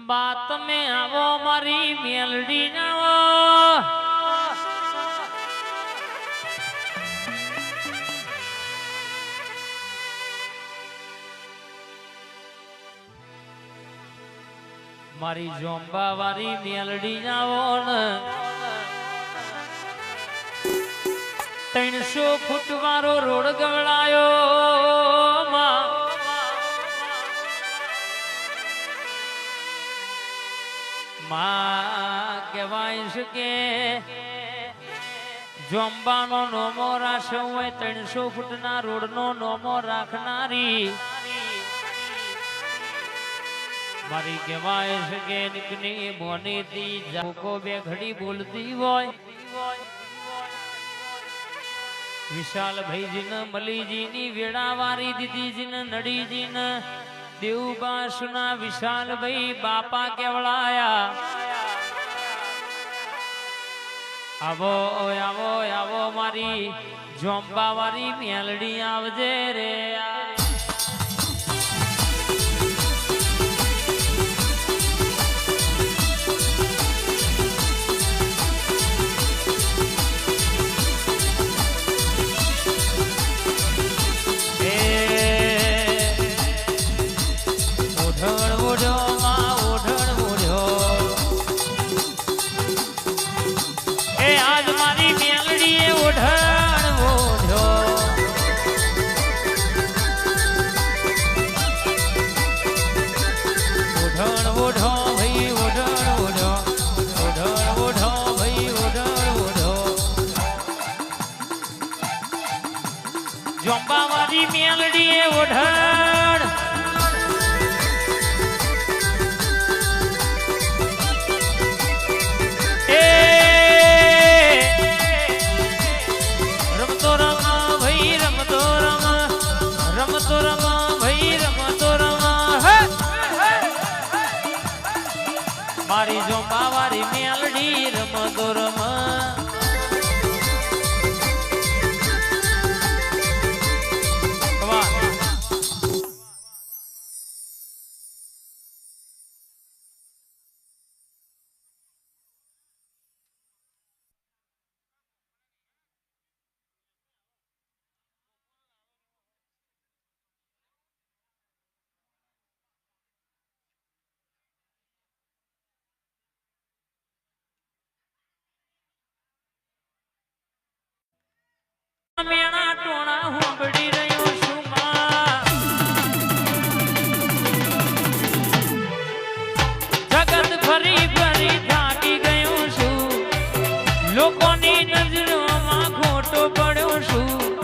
બા તમે આવો મારી મેલડી આવો મારી જોંબા વાળી મેલડી આવો ને 300 ફૂટ વાળો રોડ ગવડાયો માં કહેવાય છે કે જોંબાનો નોમો રાખ્યો હોય 300 ફૂટના રોડનો નોમો રાખનારી મારી કહેવાય છે કે નીકની મોનીથી જાકો બે ઘડી બોલતી હોય વિશાલ ભાઈજીને મલીજીની વેડાવારી દીદીજીને નડીજીને દેવબાસુના વિશાલ ભાઈ બાપા કેવળાયા આવો આવો આવો મારી જોંબા વાળી મેલડી આવજે રે જોંબા વાળી મેલડી એ ઓઢણ રમતો રમ ભાઈ રમતો રમ રમતો રમ ભાઈ રમતો રમ મારી જોંબા વાળી મેલડી રમતો રમ મેણા ટોણા હોંભળી રહ્યો છું જગત ફરી ફરી થાકી ગયો છું લોકોની નજર